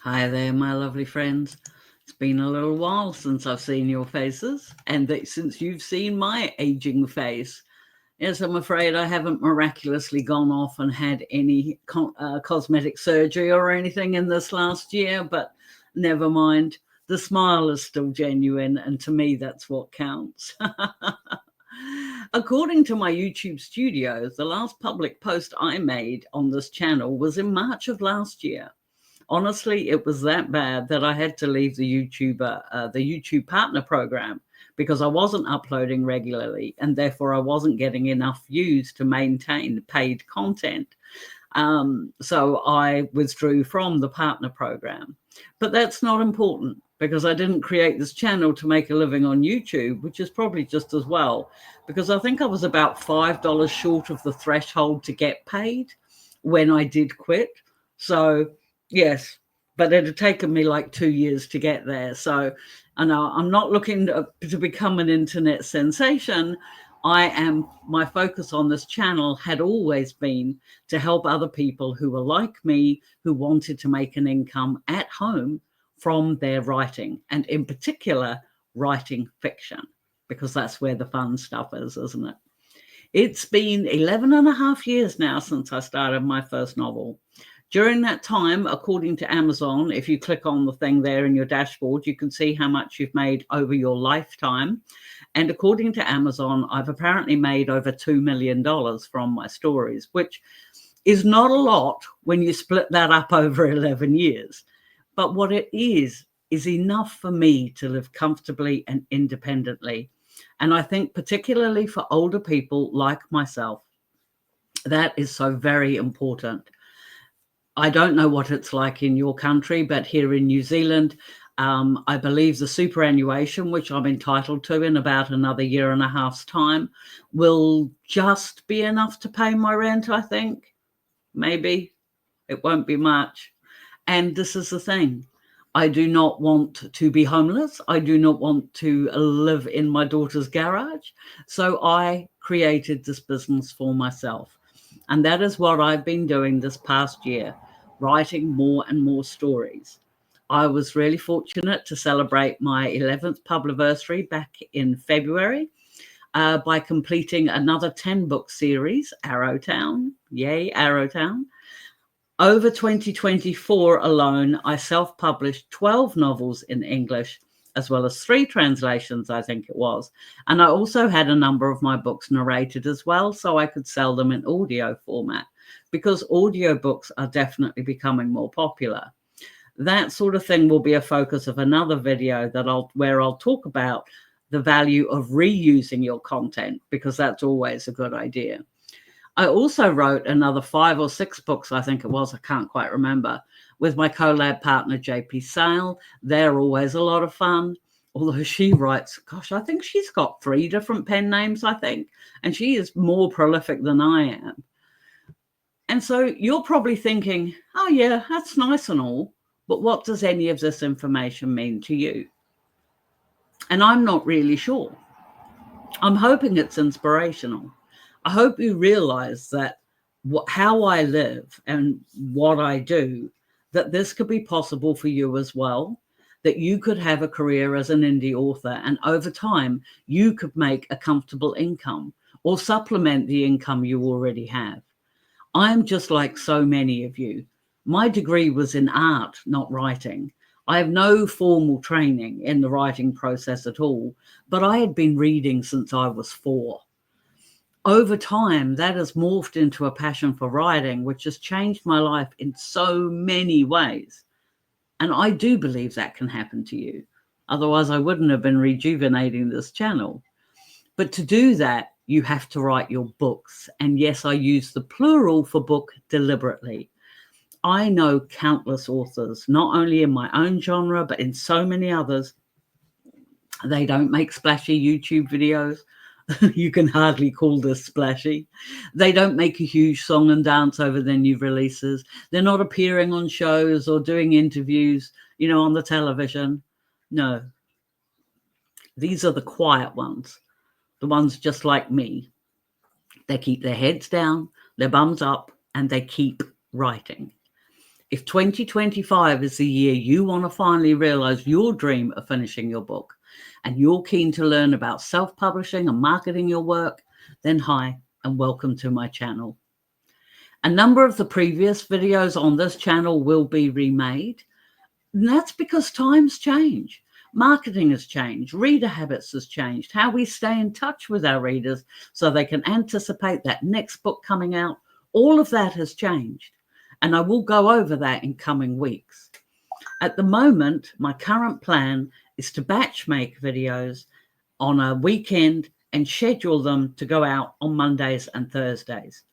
Hi there, my lovely friends. It's been a little while since I've seen your faces, and since you've seen my aging face. Yes, I'm afraid I haven't miraculously gone off and had any cosmetic surgery or anything in this last year, but never mind. The smile is still genuine, and to me, that's what counts. According to my YouTube studios, the last public post I made on this channel was in March of last year. Honestly, it was that bad that I had to leave the YouTube partner program because I wasn't uploading regularly, and therefore I wasn't getting enough views to maintain paid content. So I withdrew from the partner program. But that's not important because I didn't create this channel to make a living on YouTube, which is probably just as well, because I think I was about $5 short of the threshold to get paid when I did quit. So yes, but it had taken me like 2 years to get there. So I know I'm not looking to become an internet sensation. My focus on this channel had always been to help other people who were like me, who wanted to make an income at home from their writing, and in particular, writing fiction, because that's where the fun stuff is, isn't it? It's been 11 and a half years now since I started my first novel. During that time, according to Amazon, if you click on the thing there in your dashboard, you can see how much you've made over your lifetime. And according to Amazon, I've apparently made over $2 million from my stories, which is not a lot when you split that up over 11 years. But what it is enough for me to live comfortably and independently. And I think particularly for older people like myself, that is so very important. I don't know what it's like in your country, but here in New Zealand, I believe the superannuation, which I'm entitled to in about another year and a half's time, will just be enough to pay my rent, I think. Maybe. It won't be much. And this is the thing. I do not want to be homeless. I do not want to live in my daughter's garage. So I created this business for myself. And that is what I've been doing this past year, writing more and more stories. I was really fortunate to celebrate my 11th publiversary back in February by completing another 10-book series, Arrowtown. Yay, Arrowtown. Over 2024 alone, I self-published 12 novels in English, as well as 3 translations, I think it was. And I also had a number of my books narrated as well, so I could sell them in audio format, because audiobooks are definitely becoming more popular. That sort of thing will be a focus of another video where I'll talk about the value of reusing your content, because that's always a good idea. I also wrote another 5 or 6 books, I think it was, I can't quite remember, with my collab partner, JP Sale. They're always a lot of fun, although she writes, gosh, I think she's got 3 different pen names, I think, and she is more prolific than I am. And so you're probably thinking, oh yeah, that's nice and all, but what does any of this information mean to you? And I'm not really sure. I'm hoping it's inspirational. I hope you realize that how I live and what I do, that this could be possible for you as well, that you could have a career as an indie author, and over time you could make a comfortable income or supplement the income you already have. I'm just like so many of you. My degree was in art, not writing. I have no formal training in the writing process at all, but I had been reading since I was 4. Over time, that has morphed into a passion for writing, which has changed my life in so many ways. And I do believe that can happen to you. Otherwise, I wouldn't have been rejuvenating this channel. But to do that, you have to write your books. And yes, I use the plural for book deliberately. I know countless authors, not only in my own genre, but in so many others. They don't make splashy YouTube videos. You can hardly call this splashy. They don't make a huge song and dance over their new releases. They're not appearing on shows or doing interviews, on the television. No. These are the quiet ones, the ones just like me. They keep their heads down, their bums up, and they keep writing. If 2025 is the year you want to finally realize your dream of finishing your book and you're keen to learn about self-publishing and marketing your work, then hi and welcome to my channel. A number of the previous videos on this channel will be remade, and that's because times change. Marketing has changed, reader habits has changed, how we stay in touch with our readers so they can anticipate that next book coming out. All of that has changed, and I will go over that in coming weeks. At the moment, my current plan is to batch make videos on a weekend and schedule them to go out on Mondays and Thursdays.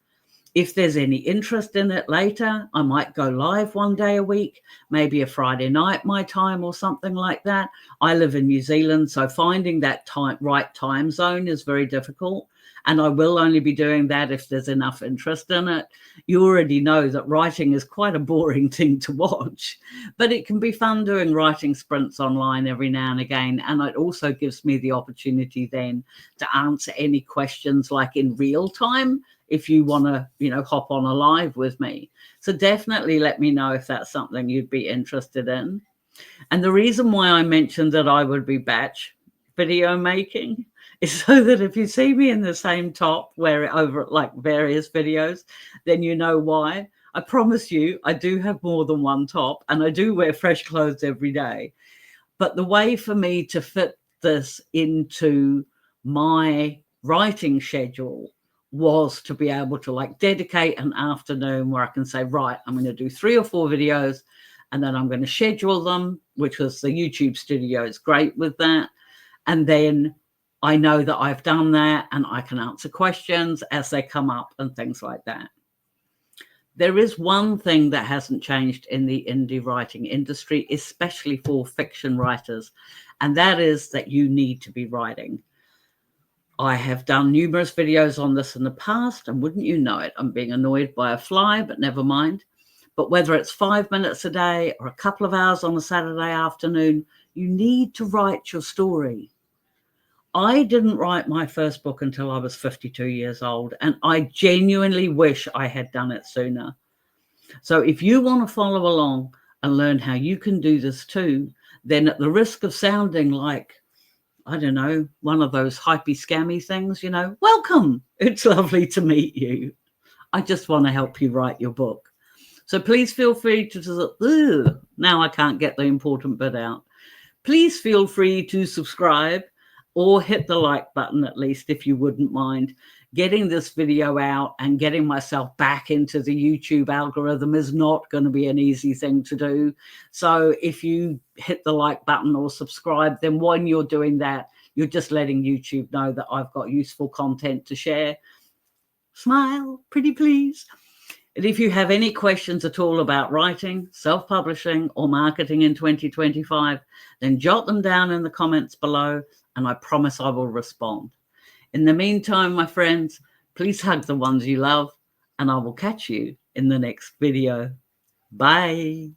If there's any interest in it later, I might go live one day a week, maybe a Friday night my time or something like that. I live in New Zealand, so finding that right time zone is very difficult. And I will only be doing that if there's enough interest in it. You already know that writing is quite a boring thing to watch, but it can be fun doing writing sprints online every now and again. And it also gives me the opportunity then to answer any questions like in real time, if you want to, hop on a live with me. So definitely let me know if that's something you'd be interested in. And the reason why I mentioned that I would be batch video making is so that if you see me in the same top over like various videos, then you know why. I promise you, I do have more than one top and I do wear fresh clothes every day. But the way for me to fit this into my writing schedule was to be able to dedicate an afternoon where I can say, right, I'm going to do 3 or 4 videos and then I'm going to schedule them, which was the YouTube studio is great with that. And then I know that I've done that and I can answer questions as they come up and things like that. There is one thing that hasn't changed in the indie writing industry, especially for fiction writers, and that is that you need to be writing. I have done numerous videos on this in the past, and wouldn't you know it, I'm being annoyed by a fly, but never mind. But whether it's 5 minutes a day or a couple of hours on a Saturday afternoon, you need to write your story. I didn't write my first book until I was 52 years old, and I genuinely wish I had done it sooner. So if you want to follow along and learn how you can do this too, then at the risk of sounding like, I don't know, one of those hypey scammy things, welcome. It's lovely to meet you. I just want to help you write your book. So please feel free to, now I can't get the important bit out. Please feel free to subscribe or hit the like button, at least, if you wouldn't mind. Getting this video out and getting myself back into the YouTube algorithm is not going to be an easy thing to do. So if you hit the like button or subscribe, then when you're doing that, you're just letting YouTube know that I've got useful content to share. Smile, pretty please. And if you have any questions at all about writing, self-publishing, or marketing in 2025, then jot them down in the comments below, and I promise I will respond. In the meantime, my friends, please hug the ones you love, and I will catch you in the next video. Bye.